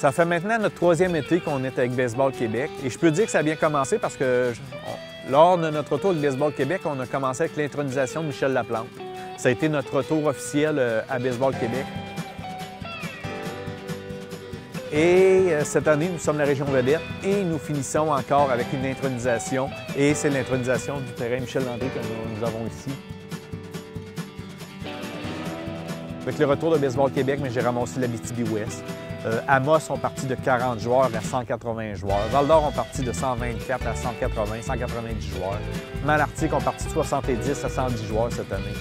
Ça fait maintenant notre 3e été qu'on est avec Baseball Québec. Et je peux dire que ça a bien commencé parce que lors de notre retour avec Baseball Québec, on a commencé avec l'intronisation de Michel Laplante. Ça a été notre retour officiel à Baseball Québec. Et cette année, nous sommes la région vedette et nous finissons encore avec une intronisation. Et c'est l'intronisation du terrain Michel Landry que nous avons ici. Avec le retour de Baseball Québec, mais j'ai ramassé l'Abitibi-Ouest. Amos sont partis de 40 joueurs à 180 joueurs. Val-d'Or ont parti de 124 à 180, 190 joueurs. Malartic ont parti de 70 à 110 joueurs cette année.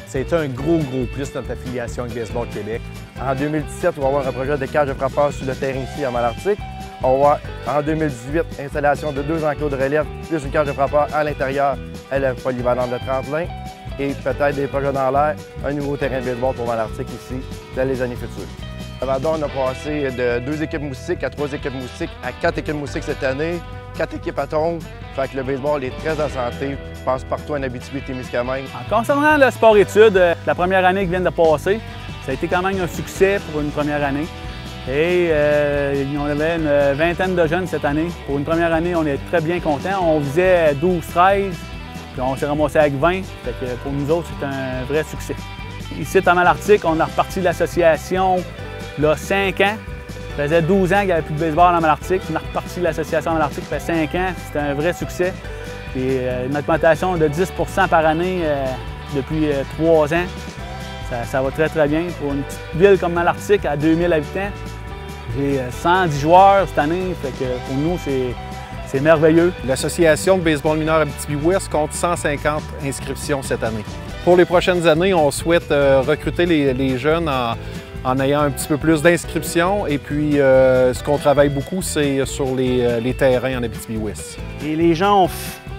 Ça a été un gros plus notre affiliation avec Baseball Québec. En 2017, on va avoir un projet de cage de frappeurs sur le terrain ici à Malartic. On va avoir en 2018 installation de 2 enclos de relève plus une cage de frappeurs à l'intérieur à la polyvalente de tremplin. Et peut-être des projets dans l'air, un nouveau terrain de baseball pour Malartic ici dans les années futures. À Val-d'Or, on a passé de 2 équipes moustiques à 3 équipes moustiques à 4 équipes moustiques cette année, 4 équipes à Tongue. Fait que le baseball est très en santé. Je pense partout en Abitibi-Témiscamingue. En concernant le sport-études, la première année qui vient de passer, ça a été quand même un succès pour une première année. Et on avait une vingtaine de jeunes cette année. Pour une première année, on est très bien contents. On visait 12-13, puis on s'est ramassé avec 20. Fait que pour nous autres, c'est un vrai succès. Ici, à Malartic, on a reparti l'association là, 5 ans. Ça faisait 12 ans qu'il n'y avait plus de baseball à Malartic. On a reparti l'association à Malartic, ça fait 5 ans. C'était un vrai succès. Puis, une augmentation de 10 par année depuis 3 ans. Ça va très bien. Pour une petite ville comme Malartic, à 2000 habitants, j'ai 110 joueurs cette année. Fait que pour nous, c'est merveilleux. L'association de baseball mineur Abitibi-Ouest compte 150 inscriptions cette année. Pour les prochaines années, on souhaite recruter les jeunes en ayant un petit peu plus d'inscriptions. Et puis, ce qu'on travaille beaucoup, c'est sur les terrains en Abitibi-Ouest. Et les gens ont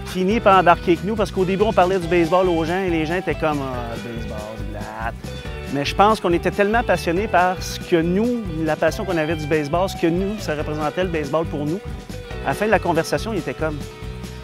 fini par embarquer avec nous parce qu'au début, on parlait du baseball aux gens et les gens étaient comme le baseball, c'est plate. Mais je pense qu'on était tellement passionnés par ce que nous, la passion qu'on avait du baseball, ce que nous, ça représentait le baseball pour nous. À la fin de la conversation, ils étaient comme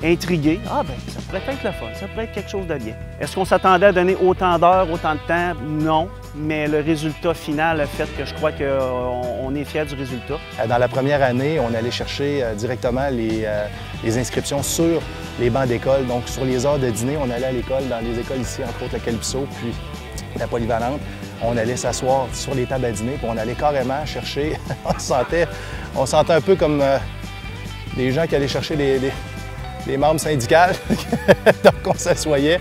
intrigués. Ah ben, ça pourrait être le fun, ça pourrait être quelque chose de bien. Est-ce qu'on s'attendait à donner autant d'heures, autant de temps? Non. Mais le résultat final a fait que je crois qu'on est fiers du résultat. Dans la première année, on allait chercher directement les inscriptions sur les bancs d'école. Donc, sur les heures de dîner, on allait à l'école, dans les écoles ici, entre autres le Calypso, puis la Polyvalente. On allait s'asseoir sur les tables à dîner, puis on allait carrément chercher. on sentait un peu comme des gens qui allaient chercher les membres syndicales. Donc, on s'assoyait.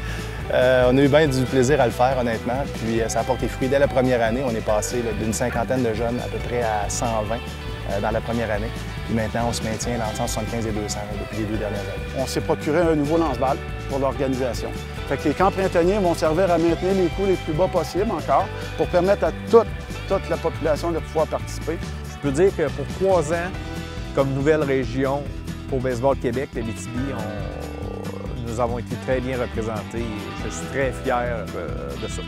On a eu bien du plaisir à le faire, honnêtement. Puis ça a porté fruit. Dès la première année, on est passé d'une cinquantaine de jeunes à peu près à 120 dans la première année. Puis maintenant, on se maintient dans le 175 et 200 depuis les 2 dernières années. On s'est procuré un nouveau lance-balle pour l'organisation. Fait que les camps printaniers vont servir à maintenir les coûts les plus bas possibles encore pour permettre à toute la population de pouvoir participer. Je peux dire que pour 3 ans, comme nouvelle région pour Baseball Québec, l'Abitibi, nous avons été très bien représentés et je suis très fier de ça.